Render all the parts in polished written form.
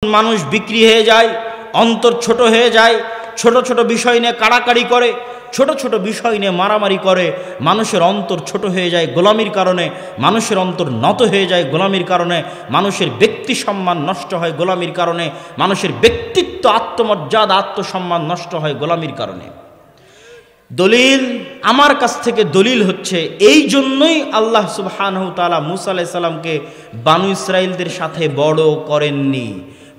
মানুষ বিক্রি হয়ে যায়, অন্তর ছোট হয়ে যায়, ছোট ছোট বিষয় নিয়ে কাড়াকাড়ি করে, ছোট ছোট বিষয় নিয়ে মারামারি করে। মানুষের অন্তর ছোট হয়ে যায় গোলামির কারণে, মানুষের অন্তর নত হয়ে যায় গোলামির কারণে, মানুষের ব্যক্তি সম্মান নষ্ট হয় গোলামির কারণে, মানুষের ব্যক্তিত্ব, আত্মমর্যাদা, আত্মসম্মান নষ্ট হয় গোলামির কারণে। দলিল আমার কাছ থেকে দলিল হচ্ছে, এই জন্যই আল্লাহ সুবহানাহু ওয়া তাআলা মুসা আলাইহিস সালামকে বানু ইসরাইলদের সাথে বড় করেননি।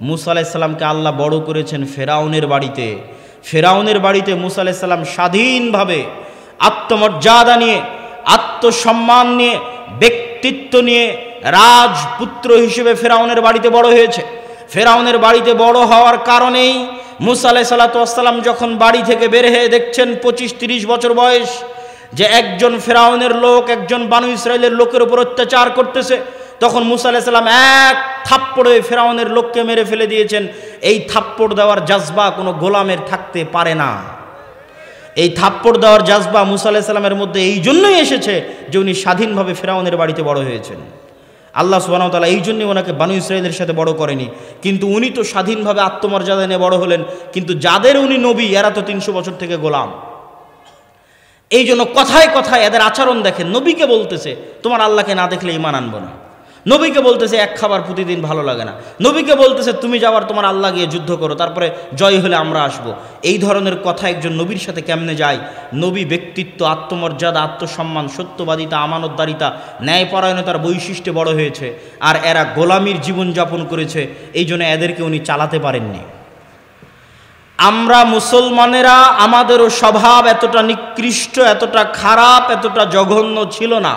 মুসা আলাইহিস সালামকে আল্লাহ বড় করেছেন ফেরাউনের বাড়িতে। ফেরাউনের বাড়িতে মুসা আলাইহিস সালাম স্বাধীনভাবে আত্মমর্যাদা নিয়ে, আত্মসম্মান নিয়ে, ব্যক্তিত্ব নিয়ে রাজপুত্র হিসেবে ফেরাউনের বাড়িতে বড় হয়েছে। ফেরাউনের বাড়িতে বড় হওয়ার কারণেই মুসা আলাইহিস সালাম যখন বাড়ি থেকে বের হয়ে দেখছেন 25-30 বছর বয়স, যে একজন ফেরাউনের লোক একজন বানু ইসরাইলের লোকের উপর অত্যাচার করতেছে, তখন মুসা আলাইহিস সালাম এক থাপ্পড়ে ফেরাউনের লোককে মেরে ফেলে দিয়েছেন। এই থাপ্পড় দেওয়ার জাজবা কোনো গোলামের থাকতে পারে না। এই থাপ্পড় দেওয়ার জাজবা মুসা আলাইহিস সালামের মধ্যে এই জন্যই এসেছে যে উনি স্বাধীনভাবে ফেরাউনের বাড়িতে বড় হয়েছেন। আল্লাহ সুবহানাহু ওয়া তাআলা এই জন্যই ওনাকে বানু ইসরাইলের সাথে বড় করেনি, কিন্তু উনি তো স্বাধীনভাবে আত্মমর্যাদা নিয়ে বড় হলেন। কিন্তু যাদের উনি নবী, এরা তো 300 বছর থেকে গোলাম। এই জন্য কথায় কথায় এদের আচরণ দেখেন। নবীকে বলতেছে তোমার আল্লাহকে না দেখলে ঈমান আনবো না, নবীকে বলতেছে এক খাবার প্রতিদিন ভালো লাগে না, নবীকে বলতেছে তুমি যাবার তোমার আল্লাহ গিয়ে যুদ্ধ করো, তারপরে জয় হলে আমরা আসব। এই ধরনের কথা একজন নবীর সাথে কেমনে যায়? নবী ব্যক্তিত্ব, আত্মমর্যাদা, আত্মসম্মান, সত্যবাদিতা, আমানতদারিতা, ন্যায়পরায়ণতার বৈশিষ্ট্যে বড় হয়েছে, আর এরা গোলামির জীবনযাপন করেছে। এই জন্য এদেরকে উনি চালাতে পারেননি। আমরা মুসলমানেরা, আমাদেরও স্বভাব এতটা নিকৃষ্ট, এতটা খারাপ, এতটা জঘন্য ছিল না,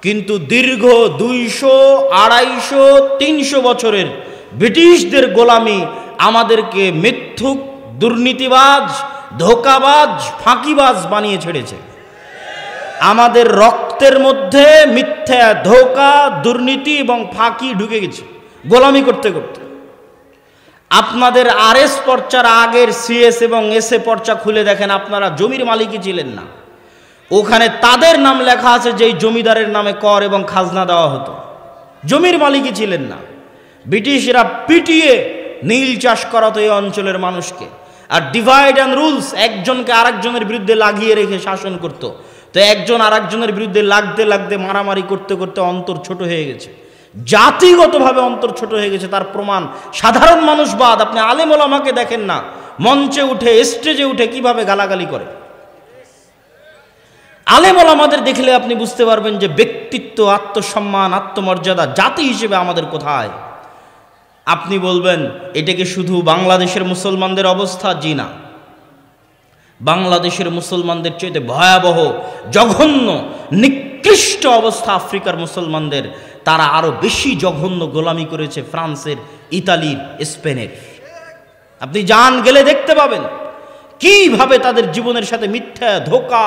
কিন্তু দীর্ঘ 200, 250, 300 বছরের ব্রিটিশদের গোলামি আমাদেরকে মিথ্যুক, দুর্নীতিবাজ, ধোঁকাবাজ, ফাঁকিবাজ বানিয়ে ছেড়েছে। আমাদের রক্তের মধ্যে মিথ্যা, ধোঁকা, দুর্নীতি এবং ফাঁকি ঢুকে গেছে গোলামি করতে করতে। আপনাদের আরএস পর্চার আগের সিএস এবং এসএ পর্চা খুলে দেখেন, আপনারা জমির মালিকই ছিলেন না। ওখানে তাদের নাম লেখা আছে যেই জমিদারের নামে কর এবং খাজনা দেওয়া হতো, জমির মালিকই ছিলেন না। ব্রিটিশরা পিটিয়ে নীল চাষ করাতো এই অঞ্চলের মানুষকে, আর ডিভাইড অ্যান্ড রুলস, একজনকে আরেকজনের বিরুদ্ধে লাগিয়ে রেখে শাসন করত। তো একজন আরেকজনের বিরুদ্ধে লাগতে লাগতে, মারামারি করতে করতে অন্তর ছোট হয়ে গেছে, জাতিগতভাবে অন্তর ছোট হয়ে গেছে। তার প্রমাণ সাধারণ মানুষ বাদ, আপনি আলেম ওলামাকে দেখেন না, মঞ্চে উঠে, স্টেজে উঠে কিভাবে গালাগালি করে। আলেম ওলামাদের দেখলে আপনি বুঝতে পারবেন যে ব্যক্তিত্ব, আত্মসম্মান, আত্মমর্যাদা, জাতি হিসেবে আমাদের কোথায়। আপনি বলবেন এটাকে শুধু বাংলাদেশের মুসলমানদের অবস্থা? জি না, বাংলাদেশের মুসলমানদের চাইতে ভয়াবহ, জঘন্য, নিকৃষ্ট অবস্থা আফ্রিকার মুসলমানদের। তারা আরো বেশি জঘন্য গোলামি করেছে ফ্রান্সের, ইতালির, স্পেনের। আপনি যান, গেলে দেখতে পাবেন কিভাবে তাদের জীবনের সাথে মিথ্যা, ধোঁকা,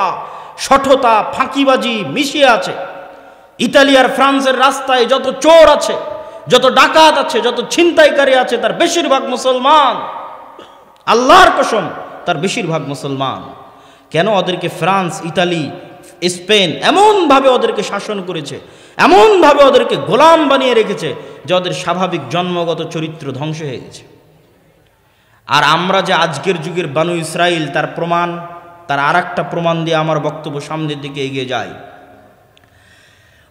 শঠতা, ফাঁকিবাজি মিশিয়ে আছে। ইতালি আর ফ্রান্সের রাস্তায় যত চোর আছে, যত ডাকাত আছে, যত ছিনতাইকারী আছে, তার বেশিরভাগ মুসলমান। আল্লাহর কসম, তার বেশিরভাগ মুসলমান। কেন? ওদেরকে ফ্রান্স, ইতালি, স্পেন এমনভাবে ওদেরকে শাসন করেছে, এমনভাবে ওদেরকে গোলাম বানিয়ে রেখেছে যে ওদের স্বাভাবিক জন্মগত চরিত্র ধ্বংস হয়ে গেছে। আর আমরা যে আজকের যুগের বানু ইসরাইল, তার প্রমাণ, তার আর একটা প্রমাণ দিয়ে আমার বক্তব্য সামনের দিকে এগিয়ে যায়।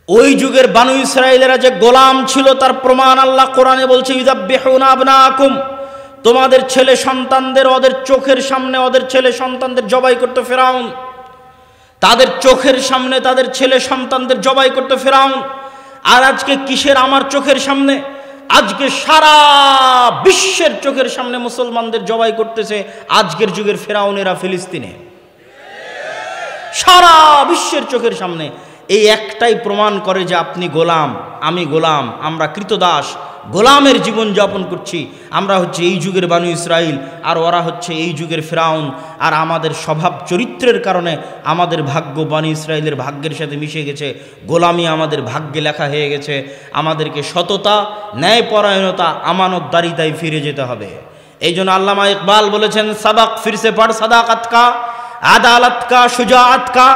ওই যুগের বানু ইসরাইলেরা যে গোলাম ছিল, তার প্রমাণ আল্লাহ কোরআনে বলছে, ইযাববিহুনা আবনাকুম, তোমাদের ছেলে সন্তানদের ওদের চোখের সামনে ওদের ছেলে সন্তানদের জবাই করতে ফেরাউন। তাদের চোখের সামনে তাদের ছেলে সন্তানদের জবাই করতে ফেরাউন। আর আজকে কিসের আমার চোখের সামনে? আজকে সারা বিশ্বের চোখের সামনে মুসলমানদের জবাই করতেছে আজকের যুগের ফেরাউনেরা ফিলিস্তিনে, সারা বিশ্বের চোখের সামনে। এই একটাই প্রমাণ করে যে আপনি গোলাম, আমি গোলাম, আমরা কৃতদাস, গোলামের জীবন যাপন করছি। আমরা হচ্ছে এই যুগের বানু ইসরাইল, আর ওরা হচ্ছে এই যুগের ফেরাউন। আর আমাদের স্বভাব চরিত্রের কারণে আমাদের ভাগ্য বানু ইসরাইলের ভাগ্যের সাথে মিশে গেছে, গোলামি আমাদের ভাগ্যে লেখা হয়ে গেছে। আমাদেরকে সততা, ন্যায়পরায়ণতা, আমানতদারিতায় ফিরে যেতে হবে। এই জন্য আল্লামা ইকবাল বলেছেন, সাবাক ফিরসে পড় সাদাকাত কা, আদালত কা, শুজাআত কা,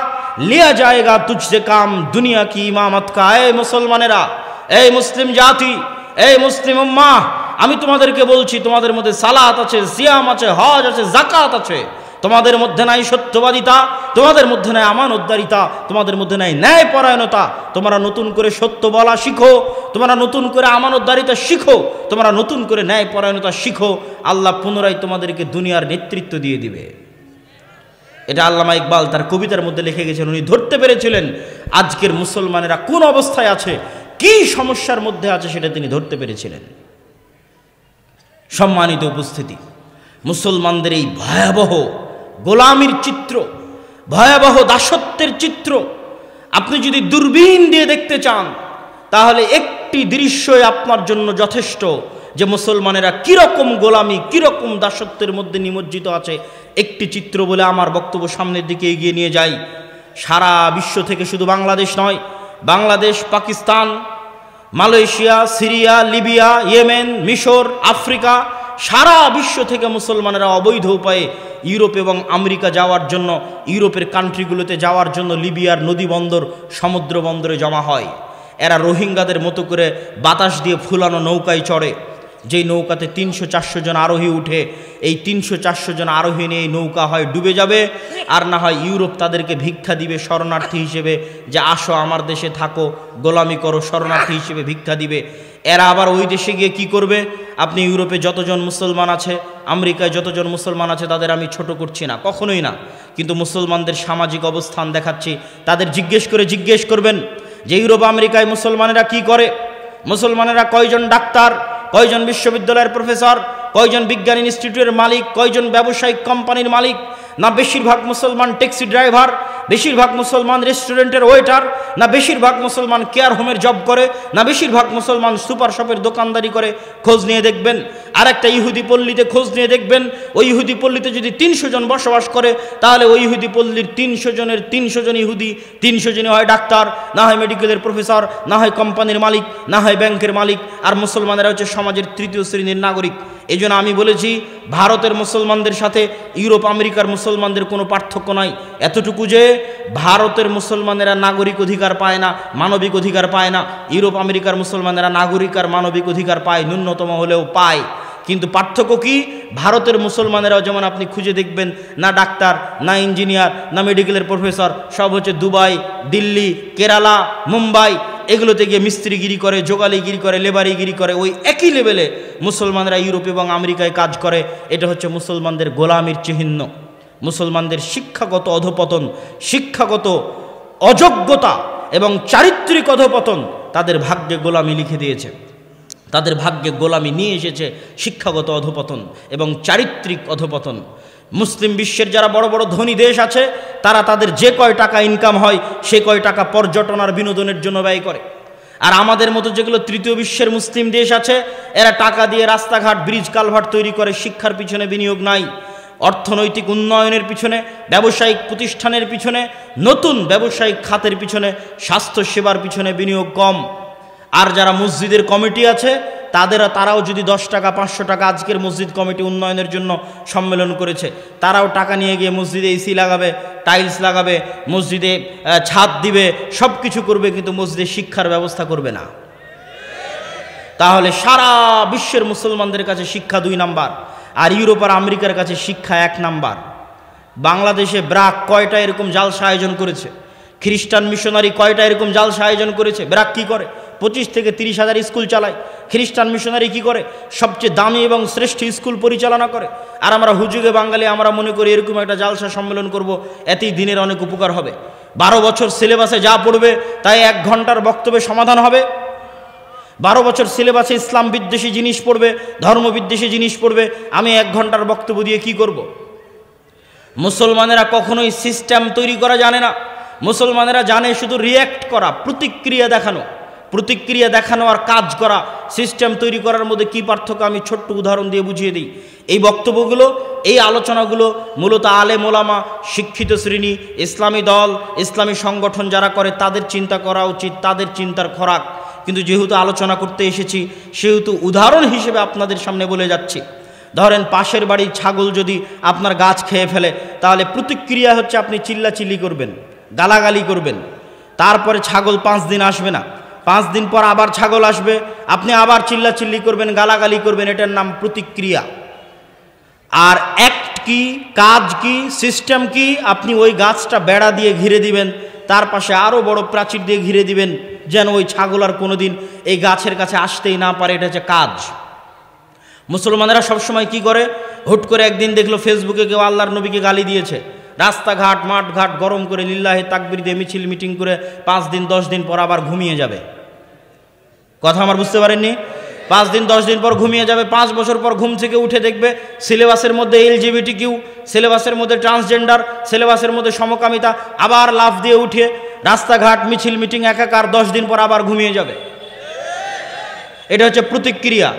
লিয়া যায়েগা তুঝসে কাম, দুনিয়া কি ইমামত কা। এই মুসলমানেরা, এই মুসলিম জাতি, এই মুসলিম উম্মাহ, আমি তোমাদেরকে বলছি, তোমাদের মধ্যে সালাত আছে, সিয়াম আছে, হজ আছে, যাকাত আছে, তোমাদের মধ্যে নাই সত্যবাদিতা, তোমাদের মধ্যে নাই আমানতদারিতা, তোমাদের মধ্যে নাই ন্যায়পরায়ণতা। তোমরা নতুন করে সত্য বলা শিখো, তোমরা নতুন করে আমানতদারিতা শিখো, তোমরা নতুন করে ন্যায়পরায়ণতা শিখো। আল্লাহ পুনরায় তোমাদেরকে দুনিয়ার নেতৃত্ব দিয়ে দিবে। এটা আল্লামা ইকবাল তার কবিতার মধ্যে লিখে গেছেন। উনি ধরতে পেরেছিলেন আজকের মুসলমানেরা কোন অবস্থায় আছে, কি সমস্যার মধ্যে আছে, সেটা তিনি ধরতে পেরেছিলেন। সম্মানিত উপস্থিতি, মুসলমানদের এই ভয়াবহ গোলামির চিত্র, ভয়াবহ দাসত্বের চিত্র আপনি যদি দূরবীন দিয়ে দেখতে চান, তাহলে একটি দৃশ্যই আপনার জন্য যথেষ্ট যে মুসলমানেরা কিরকম গোলামি, কিরকম দাসত্বের মধ্যে নিমজ্জিত আছে। একটি চিত্র বলে আমার বক্তব্য সামনের দিকে এগিয়ে নিয়ে যাই। সারা বিশ্ব থেকে, শুধু বাংলাদেশ নয়, Bangladesh, Pakistan, Malaysia, Syria, Libya, Yemen, মিশর, আফ্রিকা, সারা বিশ্ব থেকে মুসলমানেরা অবৈধ উপায়ে ইউরোপ এবং আমেরিকা যাওয়ার জন্য, ইউরোপের কান্ট্রিগুলোতে যাওয়ার জন্য লিবিয়ার নদী বন্দর, সমুদ্র বন্দরে জমা হয়। এরা রোহিঙ্গাদের মতো করে বাতাস দিয়ে ফুলানো নৌকায় চড়ে, যেই নৌকাতে 300-400 জন আরোহী উঠে। এই 300-400 জন আরোহী নিয়ে এই নৌকা হয় ডুবে যাবে, আর না হয় ইউরোপ তাদেরকে ভিক্ষা দিবে শরণার্থী হিসেবে, যে আসো আমার দেশে থাকো, গোলামি করো, শরণার্থী হিসেবে ভিক্ষা দিবে। এরা আবার ওই দেশে গিয়ে কি করবে? আপনি ইউরোপে যতজন মুসলমান আছে, আমেরিকায় যতজন মুসলমান আছে, তাদের আমি ছোট করছি না, কখনোই না, কিন্তু মুসলমানদের সামাজিক অবস্থান দেখাচ্ছি। তাদের জিজ্ঞেস করবেন যে ইউরোপ আমেরিকায় মুসলমানেরা কি করে, মুসলমানেরা কয়জন ডাক্তার, কয়জন বিশ্ববিদ্যালয়ের প্রফেসর, কয়জন বিজ্ঞান ইনস্টিটিউটের মালিক, কয়জন ব্যবসায়িক কোম্পানির মালিক? না বেশিরভাগ মুসলমান ট্যাক্সি ড্রাইভার, বেশিরভাগ মুসলমান রেস্টুরেন্টের ওয়েটার, না বেশিরভাগ মুসলমান কেয়ার হোমের জব করে, না বেশিরভাগ মুসলমান সুপার শপের দোকানদারি করে? খোঁজ নিয়ে দেখবেন। আর একটা ইহুদি পল্লীতে খোঁজ নিয়ে দেখবেন, ওই ইহুদি পল্লীতে যদি 300 জন বসবাস করে, তাহলে ওই ইহুদি পল্লীর 300 জনের 300 জন ইহুদি, 300 জনই হয় ডাক্তার, না হয় মেডিকেলের প্রফেসর, না হয় কোম্পানির মালিক, না হয় ব্যাংকের মালিক। আর মুসলমানেরা হচ্ছে সমাজের তৃতীয় শ্রেণীর নাগরিক। এই জন্য আমি বলেছি, ভারতের মুসলমানদের সাথে ইউরোপ আমেরিকার মুসলমানদের কোনো পার্থক্য নাই, এতটুকু যে ভারতের মুসলমানেরা নাগরিক অধিকার পায় না, মানবিক অধিকার পায় না। ইউরোপ আমেরিকার মুসলমানেরা নাগরিক আর মানবিক অধিকার পায়, ন্যূনতম হলেও পায়। কিন্তু পার্থক্য কি? ভারতের মুসলমানেরাও যেমন আপনি খুঁজে দেখবেন, না ডাক্তার, না ইঞ্জিনিয়ার, না মেডিকেলের প্রফেসর, সব হচ্ছে দুবাই, দিল্লি, কেরালা, মুম্বাই, এগুলোতে গিয়ে মিস্ত্রিগিরি করে, যোগালিগিরি করে, লেবারিগিরি করে। ওই একই লেভেলে মুসলমানরা ইউরোপ এবং আমেরিকায় কাজ করে। এটা হচ্ছে মুসলমানদের গোলামির চিহ্ন। মুসলমানদের শিক্ষাগত অধপতন, শিক্ষাগত অযোগ্যতা এবং চারিত্রিক অধপতন তাদের ভাগ্যে গোলামি লিখে দিয়েছে। তাদের ভাগ্যে গোলামি নিয়ে এসেছে শিক্ষাগত অধপতন এবং চারিত্রিক অধপতন। মুসলিম বিশ্বের যারা বড় বড় ধনী দেশ আছে, তারা তাদের যে কয় টাকা ইনকাম হয়, সে কয় টাকা পর্যটন আর বিনোদনের জন্য ব্যয় করে। আর আমাদের মতো যেগুলো তৃতীয় বিশ্বের মুসলিম দেশ আছে, এরা টাকা দিয়ে রাস্তাঘাট, ব্রিজ, কালভার্ট তৈরি করে, শিক্ষার পিছনে বিনিয়োগ নাই। অর্থনৈতিক উন্নয়নের পিছনে, ব্যবসায়িক প্রতিষ্ঠানের পিছনে, নতুন ব্যবসায়িক খাতের পিছনে, স্বাস্থ্যসেবার পিছনে বিনিয়োগ কম। আর যারা মসজিদের কমিটি আছে, তারাও যদি 10 টাকা, 500 টাকা, আজকের মসজিদ কমিটি উন্নয়নের জন্য সম্মেলন করেছে, তারাও টাকা নিয়ে গিয়ে মসজিদে এসি লাগাবে, টাইলস লাগাবে, মসজিদে ছাদ দিবে, সব কিছু করবে, কিন্তু মসজিদে শিক্ষার ব্যবস্থা করবে না। তাহলে সারা বিশ্বের মুসলমানদের কাছে শিক্ষা 2 নাম্বার, আর ইউরোপ আর আমেরিকার কাছে শিক্ষা 1 নাম্বার। বাংলাদেশে ব্রাক কয়টা এরকম জালসা আয়োজন করেছে? খ্রিস্টান মিশনারি কয়টা এরকম জালসা আয়োজন করেছে? ব্রাক কি করে? 25 থেকে 30 হাজার স্কুল চালায়। খ্রিস্টান মিশনারি কি করে? সবচেয়ে দামি এবং শ্রেষ্ঠ স্কুল পরিচালনা করে। আর আমরা হুজুগে বাঙালি, আমরা মনে করি এরকম একটা জালসা সম্মেলন করব, এতেই দিনের অনেক উপকার হবে। 12 বছর সিলেবাসে যা পড়বে তাই 1 ঘন্টার বক্তব্যে সমাধান হবে। 12 বছর সিলেবাসে ইসলাম বিদ্বেষী জিনিস পড়বে, ধর্ম বিদ্বেষী জিনিস পড়বে, আমি 1 ঘন্টার বক্তব্য দিয়ে কি করব? মুসলমানেরা কখনোই সিস্টেম তৈরি করা জানে না। মুসলমানেরা জানে শুধু রিয়্যাক্ট করা, প্রতিক্রিয়া দেখানো। প্রতিক্রিয়া দেখানো আর কাজ করা, সিস্টেম তৈরি করার মধ্যে কি পার্থক্য আমি ছোট্ট উদাহরণ দিয়ে বুঝিয়ে দিই। এই বক্তব্যগুলো, এই আলোচনাগুলো মূলত আলেম ওলামা, শিক্ষিত শ্রেণী, ইসলামী দল, ইসলামী সংগঠন যারা করে তাদের চিন্তা করা উচিত, তাদের চিন্তার খোরাক। কিন্তু যেহেতু আলোচনা করতে এসেছি, সেহেতু উদাহরণ হিসেবে আপনাদের সামনে বলে যাচ্ছি। ধরেন পাশের বাড়ির ছাগল যদি আপনার গাছ খেয়ে ফেলে, তাহলে প্রতিক্রিয়া হচ্ছে আপনি চিল্লাচিল্লি করবেন, গালাগালি করবেন। তারপরে ছাগল 5 দিন আসবে না। 5 দিন পর আবার ছাগল আসবে, আপনি আবার চিল্লাচিল্লি করবেন, গালাগালি করবেন, এটার নাম প্রতিক্রিয়া। আর অ্যাক্ট কি, কাজ কি, সিস্টেম কি, আপনি ওই গাছটা বেড়া দিয়ে ঘিরে দিবেন, তার পাশে আরও বড় প্রাচীর দিয়ে ঘিরে দিবেন, যেন ওই ছাগল আর কোনোদিন এই গাছের কাছে আসতেই না পারে। এটা হচ্ছে কাজ। মুসলমানেরা সবসময় কি করে, হুট করে একদিন দেখলো ফেসবুকে কেউ আল্লাহর নবীকে গালি দিয়েছে, রাস্তাঘাট মাঠঘাট গরম করে লিল্লাহে তাকবীর দিয়ে মিছিল মিটিং করে 5 দিন 10 দিন পর আবার ঘুমিয়ে যাবে। কথা আমার বুঝতে পারেননি? 5 দিন 10 দিন পর ঘুমিয়ে যাবে, 5 বছর পর ঘুম থেকে উঠে দেখবে সিলেবাসের মধ্যে LGBT, সিলেবাসের মধ্যে ট্রান্সজেন্ডার, সিলেবাসের মধ্যে সমকামিতা, আবার লাফ দিয়ে উঠে রাস্তাঘাট মিছিল মিটিং একাকার, 10 দিন পর আবার ঘুমিয়ে যাবে। এটা হচ্ছে প্রতিক্রিয়া।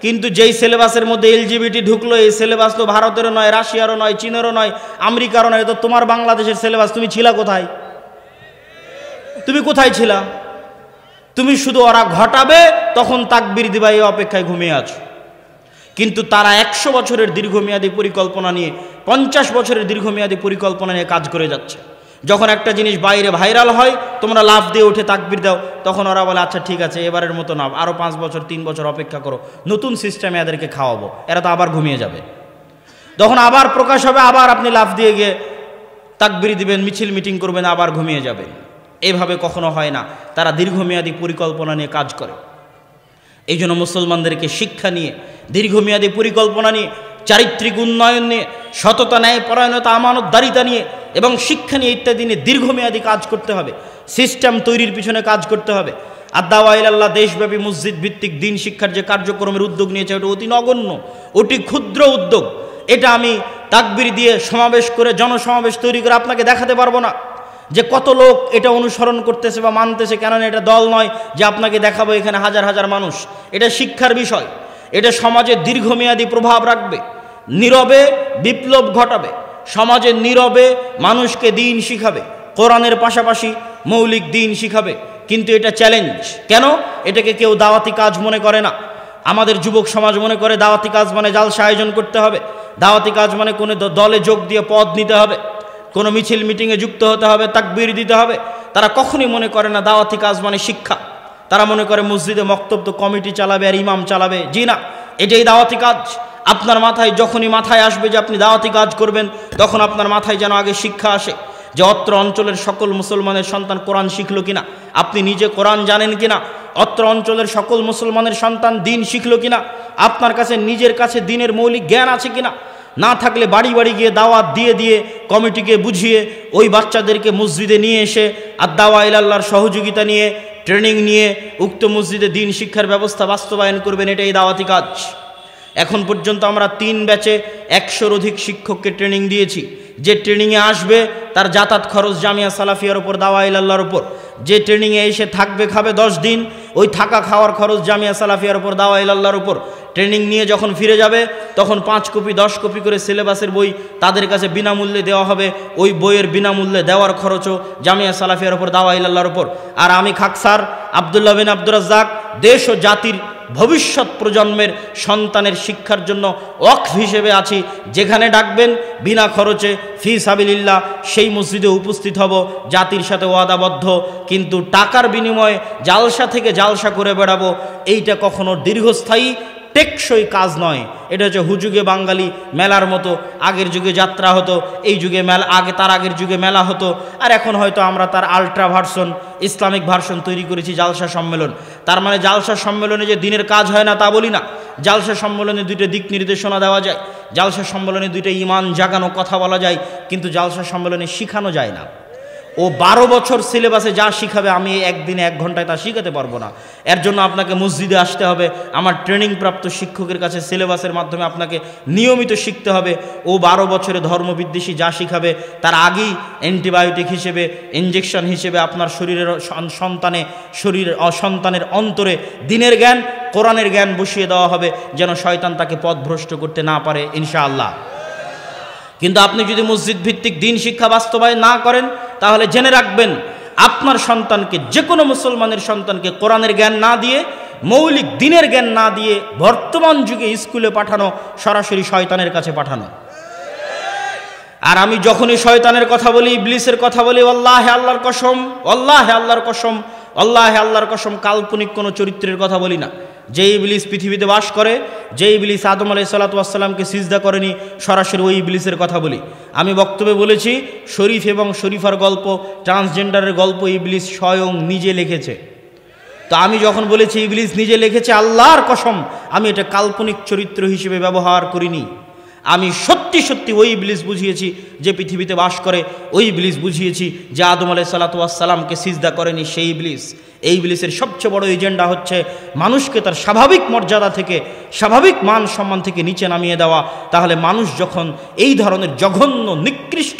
কিন্তু যেই সিলেবাসের মধ্যে LGBT ঢুকলো, এই সিলেবাস তো ভারতেরও নয়, রাশিয়ারও নয়, চীনেরও নয়, আমেরিকারও নয়, তো তোমার বাংলাদেশের সিলেবাস। তুমি ছিলা কোথায়? তুমি কোথায় ছিলা? তুমি শুধু ওরা ঘটাবে তখন তাকবীর দিবা, এই অপেক্ষায় ঘুমিয়ে আছো। কিন্তু তারা 100 বছরের দীর্ঘমেয়াদী পরিকল্পনা নিয়ে, 50 বছরের দীর্ঘমেয়াদী পরিকল্পনা নিয়ে কাজ করে যাচ্ছে। যখন একটা জিনিস বাইরে ভাইরাল হয়, তোমরা লাফ দিয়ে উঠে তাকবীর দাও, তখন ওরা বলে আচ্ছা ঠিক আছে, এবারের মতো না, আরও 5 বছর 3 বছর অপেক্ষা করো, নতুন সিস্টেমে এদেরকে খাওয়াবো, এরা তো আবার ঘুমিয়ে যাবে। তখন আবার প্রকাশ হবে, আবার আপনি লাফ দিয়ে গিয়ে তাকবীর দিবেন, মিছিল মিটিং করবেন, আবার ঘুমিয়ে যাবেন। এভাবে কখনো হয় না। তারা দীর্ঘমেয়াদী পরিকল্পনা নিয়ে কাজ করে। এই জন্য মুসলমানদেরকে শিক্ষা নিয়ে, দীর্ঘমেয়াদী পরিকল্পনা নিয়ে, চারিত্রিক উন্নয়ন নিয়ে, সততা, ন্যায় পরায়ণতা, আমানতদারিতা নিয়ে এবং শিক্ষা নিয়ে ইত্যাদি নিয়ে দীর্ঘমেয়াদী কাজ করতে হবে। সিস্টেম তৈরির পিছনে কাজ করতে হবে। আদ-দাওয়া ইলাল্লাহ দেশব্যাপী মসজিদ ভিত্তিক দিন শিক্ষার যে কার্যক্রমের উদ্যোগ নিয়েছে, ওটা অতি নগণ্য, অতি ক্ষুদ্র উদ্যোগ। এটা আমি তাকবীর দিয়ে সমাবেশ করে, জনসমাবেশ তৈরি করে আপনাকে দেখাতে পারবো না যে কত লোক এটা অনুসরণ করতেছে বা মানতেছে। কেননা এটা দল নয় যে আপনাকে দেখাবো এখানে হাজার হাজার মানুষ। এটা শিক্ষার বিষয়। এটা সমাজে দীর্ঘমেয়াদী প্রভাব রাখবে, নীরবে বিপ্লব ঘটাবে, সমাজে নীরবে মানুষকে দিন শিখাবে, কোরআনের পাশাপাশি মৌলিক দিন শিখাবে। কিন্তু এটা চ্যালেঞ্জ। কেন? এটাকে কেউ দাওয়াতি কাজ মনে করে না। আমাদের যুবক সমাজ মনে করে দাওয়াতি কাজ মানে জালসা আয়োজন করতে হবে, দাওয়াতি কাজ মানে কোনো দলে যোগ দিয়ে পদ নিতে হবে, কোনো মিছিল মিটিংয়ে যুক্ত হতে হবে, তাকবীর দিতে হবে। তারা কখনোই মনে করে না দাওয়াতি কাজ মানে শিক্ষা। তারা মনে করে মসজিদে মক্তব তো কমিটি চালাবে আর ইমাম চালাবে। জি না, এটাই দাওয়াতি কাজ। আপনার মাথায় যখনই মাথায় আসবে যে আপনি দাওয়াতি কাজ করবেন, তখন আপনার মাথায় যেন আগে শিক্ষা আসে যে অত্র অঞ্চলের সকল মুসলমানের সন্তান কোরআন শিখলো কিনা, আপনি নিজে কোরআন জানেন কিনা, অত্র অঞ্চলের সকল মুসলমানের সন্তান দিন শিখলো কিনা, আপনার কাছে নিজের কাছে দিনের মৌলিক জ্ঞান আছে কিনা। না থাকলে বাড়ি বাড়ি গিয়ে দাওয়াত দিয়ে দিয়ে কমিটিকে বুঝিয়ে ওই বাচ্চাদেরকে মসজিদে নিয়ে এসে আদ-দাওয়া ইলাল্লাহর সহযোগিতা নিয়ে, ট্রেনিং নিয়ে উক্ত মসজিদে দিন শিক্ষার ব্যবস্থা বাস্তবায়ন করবেন। এটাই দাওয়াতি কাজ। এখন পর্যন্ত আমরা 3 ব্যাচে 100-র অধিক শিক্ষককে ট্রেনিং দিয়েছি। যে ট্রেনিংয়ে আসবে তার যাতায়াত খরচ জামিয়া সালাফিয়ার উপর, দাওয়া ইলাল্লাহর উপর। যে ট্রেনিংয়ে এসে থাকবে খাবে 10 দিন, ওই থাকা খাওয়ার খরচ জামিয়া সালাফিয়ার উপর, দাওয়া ইলাল্লাহর উপর। ট্রেনিং নিয়ে যখন ফিরে যাবে তখন 5 কপি 10 কপি করে সিলেবাসের বই তাদের কাছে বিনামূল্যে দেওয়া হবে। ওই বইয়ের বিনামূল্যে দেওয়ার খরচও জামিয়া সালাফিয়ার উপর, দাওয়া ইলাল্লাহর উপর। আর আমি খাকসার আব্দুল্লাহ বিন আব্দুর রাজ্জাক দেশ ও জাতির ভবিষ্যৎ প্রজন্মের সন্তানের শিক্ষার জন্য ওয়াকফ হিসেবে আছি। যেখানে ডাকবেন বিনা খরচে ফি সাবিলিল্লাহ সেই মসজিদে উপস্থিত হব, জাতির সাথে ওয়াদাবদ্ধ। কিন্তু টাকার বিনিময়ে জালসা থেকে জালসা করে বেড়াবো, এইটা কখনো দীর্ঘস্থায়ী টেকসই কাজ নয়। এটা হচ্ছে হুজুগে বাঙালি মেলার মতো। আগের যুগে যাত্রা হতো, এই যুগে মেলা, তার আগের যুগে মেলা হতো, আর এখন হয়তো আমরা তার আলট্রা ভার্সন, ইসলামিক ভার্সন তৈরি করেছি, জালসা সম্মেলন। তার মানে জালসা সম্মেলনে যে দিনের কাজ হয় না তা বলি না। জালসা সম্মেলনে 2টা দিক নির্দেশনা দেওয়া যায়, জালসা সম্মেলনে 2টা ইমান জাগানো কথা বলা যায়, কিন্তু জালসা সম্মেলনে শিখানো যায় না। ও 12 বছর সিলেবাসে যা শিখাবে আমি একদিনে 1 ঘন্টায় তা শিখাতে পারবো না। এর জন্য আপনাকে মসজিদে আসতে হবে, আমার ট্রেনিংপ্রাপ্ত শিক্ষকের কাছে সিলেবাসের মাধ্যমে আপনাকে নিয়মিত শিখতে হবে। ও 12 বছরে ধর্মবিদ্বেষী যা শিখাবে তার আগেই অ্যান্টিবায়োটিক হিসেবে, ইঞ্জেকশন হিসেবে আপনার শরীরের সন্তানের অন্তরে দিনের জ্ঞান, কোরআনের জ্ঞান বসিয়ে দেওয়া হবে, যেন শয়তান তাকে পথভ্রষ্ট করতে না পারে ইনশাআল্লাহ। কিন্তু আপনি যদি মসজিদ ভিত্তিক দিন শিক্ষা বাস্তবায়ন না করেন, তাহলে জেনে রাখবেন আপনার সন্তানকে, যে কোনো মুসলমানের সন্তানকে কোরআনের জ্ঞান না দিয়ে, মৌলিক দিনের জ্ঞান না দিয়ে বর্তমান যুগে স্কুলে পাঠানো সরাসরি শয়তানের কাছে পাঠানো। আর আমি যখনই শয়তানের কথা বলি, ইবলিসের কথা বলি, আল্লাহে আল্লাহর কসম, আল্লাহে আল্লাহর কসম, আল্লাহর কসম কাল্পনিক কোনো চরিত্রের কথা বলি না। যে ইবলিস পৃথিবীতে বাস করে, যে ইবলিস আদম আলাইহিস সালাতু ওয়াস সালামকে সিজদা করেনি, সরাসরি ওই ইবলিসের কথা বলি। আমি বক্তব্যে বলেছি শরীফ এবং শরীফার গল্প, ট্রান্সজেন্ডারের গল্প ইবলিস স্বয়ং নিজে লিখেছে। তো আমি যখন বলেছি ইবলিস নিজে লিখেছে, আল্লাহর কসম আমি এটা কাল্পনিক চরিত্র হিসেবে ব্যবহার করিনি। আমি সত্যি সত্যি ওই ইবলিস বুঝিয়েছি যে পৃথিবীতে বাস করে, ওই ইবলিস বুঝিয়েছি যে আদম আলাইহিস সালাতু ওয়াস সালামকে সিজদা করেনি সেই ইবলিস। এই ইবলিসের সবচেয়ে বড় এজেন্ডা হচ্ছে মানুষকে তার স্বাভাবিক মর্যাদা থেকে, স্বাভাবিক মান সম্মান থেকে নিচে নামিয়ে দেওয়া। তাহলে মানুষ যখন এই ধরনের জঘন্য নিকৃষ্ট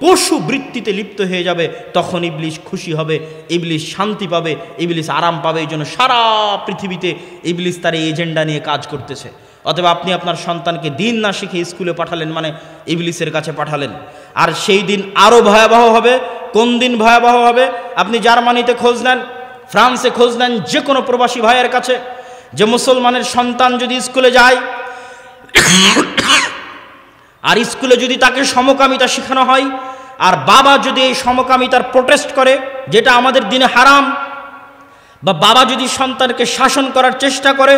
পশু বৃত্তিতে লিপ্ত হয়ে যাবে, তখন ইবলিস খুশি হবে, ইবলিস শান্তি পাবে, ইবলিস আরাম পাবে। এই জন্য সারা পৃথিবীতে ইবলিস তার এই এজেন্ডা নিয়ে কাজ করতেছে। অতএব আপনি আপনার সন্তানকে দিন না শিখে স্কুলে পাঠালেন মানে ইবলিসের কাছে পাঠালেন। আর সেই দিন আরও ভয়াবহ হবে। কোন দিন ভয়াবহ হবে? আপনি জার্মানিতে খোঁজ নেন, ফ্রান্সে খোঁজ নেন, যে কোনো প্রবাসী ভাইয়ের কাছে, যে মুসলমানের সন্তান যদি স্কুলে যায় আর স্কুলে যদি তাকে সমকামিতা শেখানো হয়, আর বাবা যদি এই সমকামিতার প্রোটেস্ট করে, যেটা আমাদের দিনে হারাম, বা বাবা যদি সন্তানকে শাসন করার চেষ্টা করে,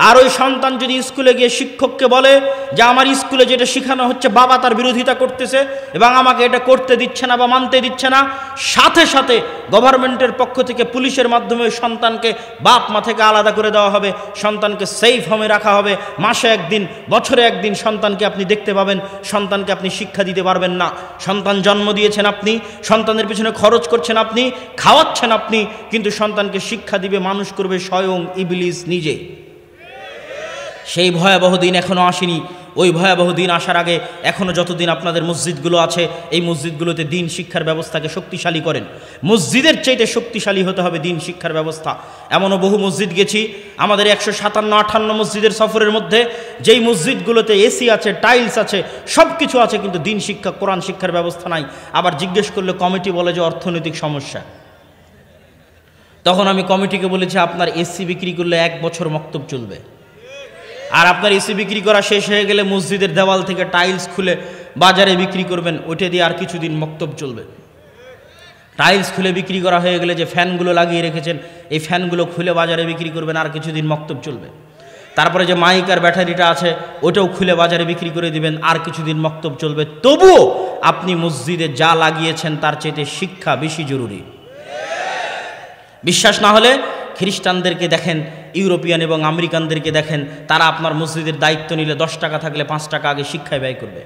আর ওই সন্তান যদি স্কুলে গিয়ে শিক্ষককে বলে যে আমার স্কুলে যেটা শেখানো হচ্ছে বাবা তার বিরোধিতা করতেছে এবং আমাকে এটা করতে দিচ্ছে না বা মানতে দিচ্ছে না, সাথে সাথে গভর্নমেন্টের পক্ষ থেকে পুলিশের মাধ্যমে ওই সন্তানকে বাপ মা থেকে আলাদা করে দেওয়া হবে, সন্তানকে সেফ হোমে রাখা হবে। মাসে একদিন, বছরে একদিন সন্তানকে আপনি দেখতে পাবেন, সন্তানকে আপনি শিক্ষা দিতে পারবেন না। সন্তান জন্ম দিয়েছেন আপনি, সন্তানের পিছনে খরচ করছেন আপনি, খাওয়াচ্ছেন আপনি, কিন্তু সন্তানকে শিক্ষা দিবে, মানুষ করবে স্বয়ং ইবলিস নিজে। সেই ভয়াবহ দিন এখনও আসেনি। ওই ভয়াবহ দিন আসার আগে এখনও যতদিন আপনাদের মসজিদগুলো আছে, এই মসজিদগুলোতে দিন শিক্ষার ব্যবস্থাকে শক্তিশালী করেন। মসজিদের চাইতে শক্তিশালী হতে হবে দিন শিক্ষার ব্যবস্থা। এমনও বহু মসজিদ গেছি আমাদের 157-58 মসজিদের সফরের মধ্যে, যেই মসজিদগুলোতে এসি আছে, টাইলস আছে, সব কিছু আছে, কিন্তু দিন শিক্ষা, কোরআন শিক্ষার ব্যবস্থা নাই। আবার জিজ্ঞেস করলে কমিটি বলে যে অর্থনৈতিক সমস্যা। তখন আমি কমিটিকে বলেছি আপনার এসি বিক্রি করলে 1 বছর মক্তব চলবে, আর আপনার এসি বিক্রি করা শেষ হয়ে গেলে মসজিদের দেওয়াল থেকে টাইলস খুলে বাজারে বিক্রি করবেন, ওইটা দিয়ে আর কিছুদিন মক্তব চলবে। টাইলস খুলে বিক্রি করা হয়ে গেলে যে ফ্যানগুলো লাগিয়ে রেখেছেন, এই ফ্যানগুলো খুলে বাজারে বিক্রি করবেন, আর কিছুদিন মক্তব চলবে। তারপরে যে মাইক আর ব্যাটারিটা আছে ওটাও খুলে বাজারে বিক্রি করে দিবেন, আর কিছুদিন মক্তব চলবে। তবুও আপনি মসজিদে যা লাগিয়েছেন তার চাইতে শিক্ষা বেশি জরুরি। বিশ্বাস না হলে খ্রিস্টানদেরকে দেখেন, ইউরোপিয়ান এবং আমেরিকানদেরকে দেখেন, তারা আপনার মসজিদের দায়িত্ব নিলে 10 টাকা থাকলে 5 টাকা আগে শিক্ষায় ব্যয় করবে।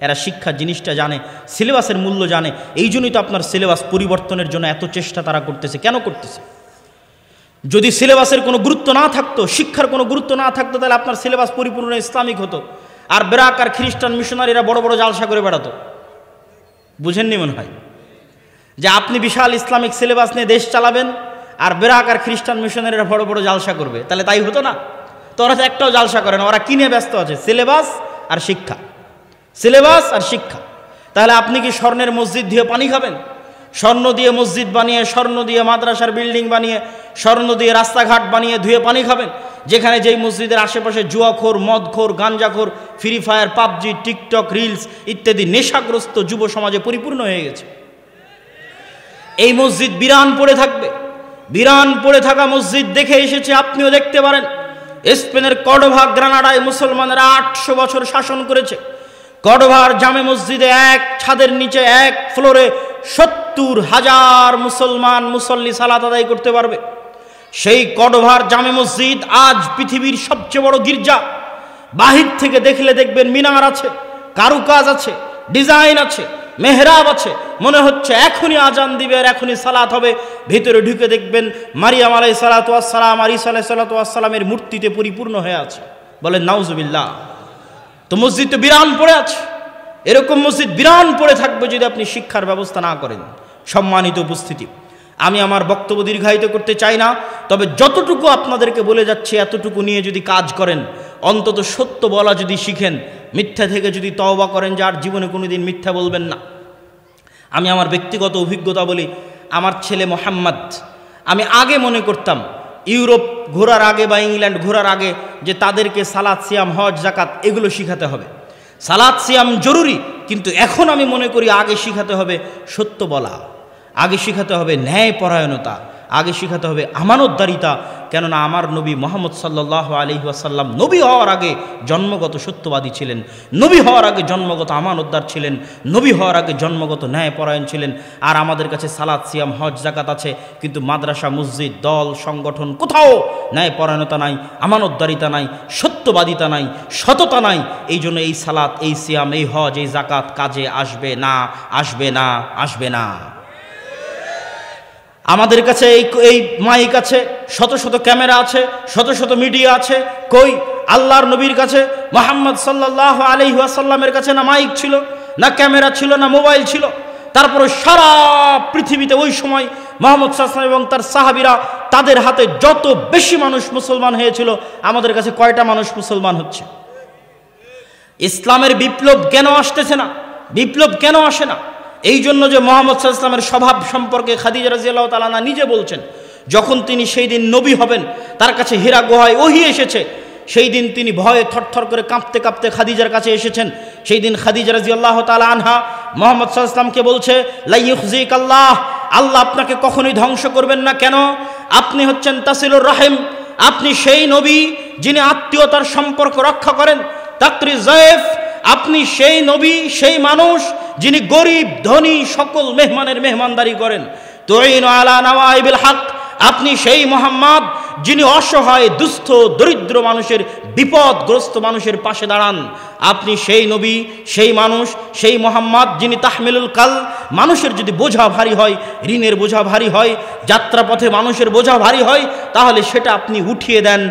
এরা শিক্ষা জিনিসটা জানে, সিলেবাসের মূল্য জানে। এই জন্যই তো আপনার সিলেবাস পরিবর্তনের জন্য এত চেষ্টা তারা করতেছে। কেন করতেছে? যদি সিলেবাসের কোনো গুরুত্ব না থাকতো, শিক্ষার কোনো গুরুত্ব না থাকতো, তাহলে আপনার সিলেবাস পরিপূর্ণ ইসলামিক হতো। আর বেরাক আর খ্রিস্টান মিশনারিরা বড় বড় জালসা করে বেড়াতো। বুঝেননি মনে হয় যে আপনি বিশাল ইসলামিক সিলেবাস নিয়ে দেশ চালাবেন, আর বেরাক আর খ্রিস্টান মিশনারিরা বড় বড় জালসা করবে, তাহলে তাই হতো না? তো ওরা তো একটাও জালসা করে না, ওরা কিনে ব্যস্ত আছে সিলেবাস আর শিক্ষা, সিলেবাস আর শিক্ষা। তাহলে আপনি কি স্বর্ণের মসজিদ দিয়ে পানি খাবেন? স্বর্ণ দিয়ে মসজিদ বানিয়ে, স্বর্ণ দিয়ে মাদ্রাসার বিল্ডিং বানিয়ে, স্বর্ণ দিয়ে রাস্তাঘাট বানিয়ে ধুয়ে পানি খাবেন? যেখানে যেই মসজিদের আশেপাশে জুয়াখোর, মদখোর, গাঞ্জাখোর, Free Fire, PUBG, TikTok, reels ইত্যাদি নেশাগ্রস্ত যুব সমাজে পরিপূর্ণ হয়ে গেছে। এই মসজিদ বিরান পড়ে থাকবে। বিরান পড়ে থাকা মসজিদ দেখে এসেছে, আপনিও দেখতে পারেন। স্পেনের কর্ডোভা গ্রানাডায় মুসলমানেরা 800 বছর শাসন করেছে। কর্ডোভার জামে মসজিদে এক ছাদের নিচে, এক ফ্লোরে 70,000 মুসলমান মুসল্লি সালাত আদায় করতে পারবে। সেই কর্ডোভার জামে মসজিদ আজ পৃথিবীর সবচেয়ে বড় গির্জা। বাহির থেকে দেখলে দেখবেন মিনার আছে, কারুকাজ আছে, ডিজাইন আছে, মেহরাব আছে, মনে হচ্ছে এখনই আজান দিবে আর এখনই সালাত হবে। ভিতরে ঢুকে দেখবেন মারিয়াম আলাইহিস সালাতু ওয়াস সালাম আর ঈসা আলাইহিস সালাতু ওয়াস সালামের মূর্তিতে পরিপূর্ণ হয়ে আছে। বলেন নাউজুবিল্লাহ। তো মসজিদ তো বিরান পড়ে আছে। এরকম মসজিদ বিরান পড়ে থাকবে যদি আপনি শিক্ষার ব্যবস্থা না করেন। সম্মানিত উপস্থিতি, আমি আমার বক্তব্য দীর্ঘায়িত করতে চাই না, তবে যতটুকু আপনাদেরকে বলে যাচ্ছে এতটুকু নিয়ে যদি কাজ করেন, অন্তত সত্য বলা যদি শিখেন, মিথ্যা থেকে যদি তওবা করেন, যার জীবনে কোনোদিন মিথ্যা বলবেন না। আমি আমার ব্যক্তিগত অভিজ্ঞতা বলি। আমার ছেলে মোহাম্মদ, আমি আগে মনে করতাম ইউরোপ ঘোরার আগে বা ইংল্যান্ড ঘোরার আগে যে তাদেরকে সালাত, সিয়াম, হজ, জাকাত এগুলো শিখাতে হবে। সালাত, সিয়াম জরুরি, কিন্তু এখন আমি মনে করি আগে শিখাতে হবে সত্য বলা, আগে শিখাতে হবে ন্যায় পরায়ণতা, আগে শিখাতে হবে আমানতদারিতা। কেননা আমার নবী মুহাম্মদ সাল্লাল্লাহু আলাইহি ওয়াসাল্লাম নবী হওয়ার আগে জন্মগত সত্যবাদী ছিলেন, নবী হওয়ার আগে জন্মগত আমানতদার ছিলেন, নবী হওয়ার আগে জন্মগত ন্যায়পরায়ণ ছিলেন। আর আমাদের কাছে সালাত, সিয়াম, হজ, যাকাত আছে, কিন্তু মাদ্রাসা, মসজিদ, দল, সংগঠন কোথাও ন্যায়পরায়ণতা নাই, আমানতদারিতা নাই, সত্যবাদিতা নাই, সততা নাই। এই জন্য এই সালাত, এই সিয়াম, এই হজ, এই যাকাত কাজে আসবে না, আসবে না, আসবে না। আমাদের কাছে এই মাইক আছে, শত শত ক্যামেরা আছে, শত শত মিডিয়া আছে, কই আল্লাহর নবীর কাছে মুহাম্মদ সাল্লাল্লাহু আলাইহি ওয়াসাল্লামের কাছে না মাইক ছিল, না ক্যামেরা ছিল, না মোবাইল ছিল। তারপরে সারা পৃথিবীতে ওই সময় মুহাম্মদ সাল্লাল্লাহু আলাইহি ওয়াসাল্লাম এবং তার সাহাবীরা তাদের হাতে যত বেশি মানুষ মুসলমান হয়েছিল, আমাদের কাছে কয়টা মানুষ মুসলমান হচ্ছে? ইসলামের বিপ্লব কেন আসতেছে না? বিপ্লব কেন আসে না? এই জন্য যে মুহাম্মদ সাল্লাল্লাহু আলাইহি ওয়াসাল্লামের স্বভাব সম্পর্কে খাদিজা রাদিয়াল্লাহু তাআলা আনহা নিজে বলছেন, যখন তিনি সেই দিন নবী হবেন, তার কাছে হীরা গুহায় ওহী এসেছে, সেই দিন তিনি ভয়ে থরথর করে কাঁপতে কাঁপতে খাদিজার কাছে এসেছেন। সেই দিন খাদিজা রাদিয়াল্লাহু তাআলা আনহা মুহাম্মদ সাল্লাল্লাহু আলাইহি ওয়াসাল্লামকে বলছে, লা ইউখজিকাল্লাহ, আল্লাহ আপনাকে কখনোই ধ্বংস করবেন না। কেন? আপনি হচ্ছেন তাসিলুর রাহিম, আপনি সেই নবী যিনি আত্মীয়তার সম্পর্ক রক্ষা করেন। তাকরি যায়েফ, আপনি সেই নবী, সেই মানুষ যিনি গরিব ধনী সকল মেহমানের মেহমানদারি করেন। তুইনু আলা নাওয়াইবিল হক, আপনি সেই মুহাম্মদ যিনি অসহায়, দুস্থ, দরিদ্র মানুষের, বিপদগ্রস্ত মানুষের পাশে দাঁড়ান। আপনি সেই নবী, সেই মানুষ, সেই মুহাম্মদ যিনি তাহমিলুল কাল, মানুষের যদি বোঝা ভারী হয়, ঋণের বোঝা ভারী হয়, যাত্রাপথে মানুষের বোঝা ভারী হয়, তাহলে সেটা আপনি উঠিয়ে দেন।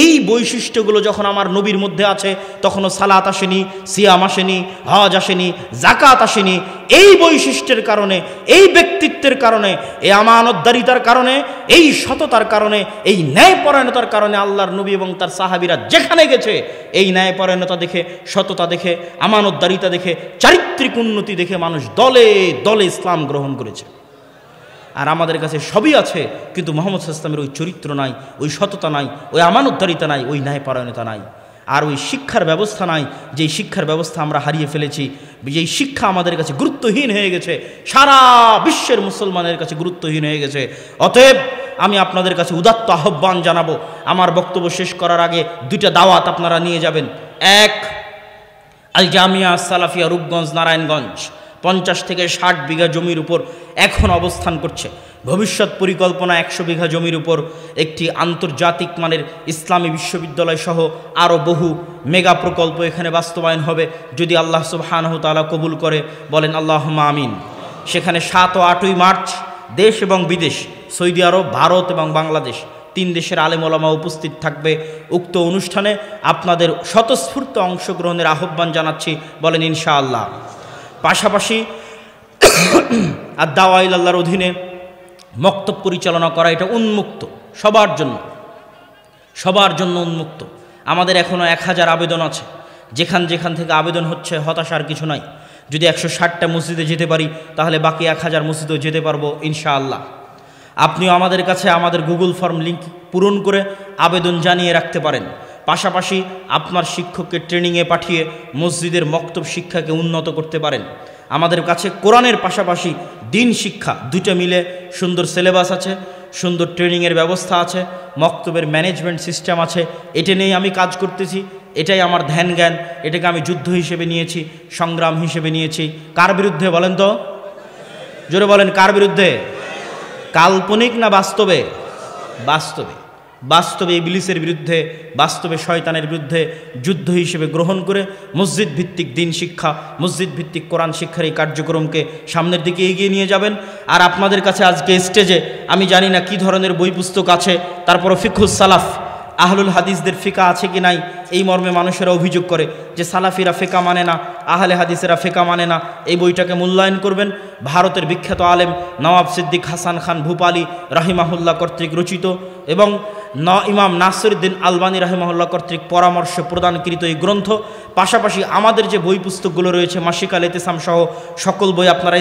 এই বৈশিষ্ট্যগুলো যখন আমার নবীর মধ্যে আছে, তখনও সালাত আসেনি, সিয়াম আসেনি, হজ আসেনি, যাকাত আসেনি। এই বৈশিষ্ট্যের কারণে, এই ব্যক্তিত্বের কারণে, এই আমানতদারিতার কারণে, এই সততার কারণে, এই ন্যায়পরায়ণতার কারণে আল্লাহর নবী এবং তার সাহাবীরা যেখানে গেছে, এই ন্যায়পরায়ণতা দেখে, সততা দেখে, আমানতদারিতা দেখে, চারিত্রিক উন্নতি দেখে মানুষ দলে দলে ইসলাম গ্রহণ করেছে। আর আমাদের কাছে সবই আছে, কিন্তু মুহাম্মদ সাল্লাল্লাহু আলাইহি ওয়াসাল্লামের ওই চরিত্র নাই, ওই সততা নাই, ওই আমানতদারিতা নাই, ওই ন্যায়পরায়ণতা নাই, আর ওই শিক্ষার ব্যবস্থা নাই। যেই শিক্ষার ব্যবস্থা আমরা হারিয়ে ফেলেছি, যেই শিক্ষা আমাদের কাছে গুরুত্বহীন হয়ে গেছে, সারা বিশ্বের মুসলমানের কাছে গুরুত্বহীন হয়ে গেছে। অতএব আমি আপনাদের কাছে উদাত্ত আহ্বান জানাবো, আমার বক্তব্য শেষ করার আগে দুইটা দাওয়াত আপনারা নিয়ে যাবেন। এক, আল জামিয়া সালাফিয়া রূপগঞ্জ নারায়ণগঞ্জ 50 থেকে 60 বিঘা জমির উপর এখন অবস্থান করছে। ভবিষ্যৎ পরিকল্পনা 100 বিঘা জমির উপর একটি আন্তর্জাতিক মানের ইসলামী বিশ্ববিদ্যালয় সহ আরও বহু মেগা প্রকল্প এখানে বাস্তবায়ন হবে, যদি আল্লাহ সুবহানাহু ওয়া তাআলা কবুল করে। বলেন আল্লাহুম্মা আমিন। সেখানে 7 ও 8ই মার্চ দেশ এবং বিদেশ, সৌদি আরব, ভারত এবং বাংলাদেশ 3 দেশের আলেম ওলামা উপস্থিত থাকবে। উক্ত অনুষ্ঠানে আপনাদের স্বতঃস্ফূর্ত অংশগ্রহণের আহ্বান জানাচ্ছি। বলেন ইনশাআল্লাহ। পাশাপাশি আদ-দাওয়া ইলাল্লাহর অধীনে মক্তব পরিচালনা করা, এটা উন্মুক্ত, সবার জন্য উন্মুক্ত। আমাদের এখনও 1000 আবেদন আছে। যেখান থেকে আবেদন হচ্ছে, হতাশার কিছু নাই। যদি 160টা মসজিদে যেতে পারি, তাহলে বাকি 1000 মসজিদেও যেতে পারবো ইনশাআল্লাহ। আপনিও আমাদের কাছে আমাদের গুগল ফর্ম লিঙ্ক পূরণ করে আবেদন জানিয়ে রাখতে পারেন। পাশাপাশি আপনার শিক্ষককে ট্রেনিংয়ে পাঠিয়ে মসজিদের মক্তব শিক্ষাকে উন্নত করতে পারেন। আমাদের কাছে কোরআনের পাশাপাশি দিন শিক্ষা দুটো মিলে সুন্দর সিলেবাস আছে, সুন্দর ট্রেনিংয়ের ব্যবস্থা আছে, মক্তবের ম্যানেজমেন্ট সিস্টেম আছে। এটা নিয়েই আমি কাজ করতেছি, এটাই আমার ধ্যান জ্ঞান। এটাকে আমি যুদ্ধ হিসেবে নিয়েছি, সংগ্রাম হিসেবে নিয়েছি। কার বিরুদ্ধে বলেন তো? জোরে বলেন, কার বিরুদ্ধে? কাল্পনিক না বাস্তবে? বাস্তবে ইবলিসের বিরুদ্ধে, বাস্তবে শয়তানের বিরুদ্ধে যুদ্ধ হিসেবে গ্রহণ করে মসজিদ ভিত্তিক দিন শিক্ষা, মসজিদ ভিত্তিক কোরআন শিক্ষার এই কার্যক্রমকে সামনের দিকে এগিয়ে নিয়ে যাবেন। আর আপনাদের কাছে আজকে স্টেজে আমি জানি না কি ধরনের বই পুস্তক আছে, তারপরও ফিকহুস সালাফ, আহলুল হাদিসদের ফিকা আছে কি নাই, এই মর্মে মানুষেরা অভিযোগ করে যে সালাফিরা ফিকা মানে না, আহলে হাদিসেরা ফিকা মানে না। এই বইটাকে মূল্যায়ন করবেন। ভারতের বিখ্যাত আলেম নওয়াব সিদ্দিক হাসান খান ভূপালী রাহিমাহুল্লাহ কর্তৃক রচিত এবং ইমাম নাসিরউদ্দিন আলবানী রাহিমাহুল্লাহ কর্তৃক পরামর্শ প্রদানকৃত এই গ্রন্থ। পাশাপাশি আমাদের যে বই পুস্তকগুলো রয়েছে, মাসিক আল ইতিসাম সহ সকল বই আপনারা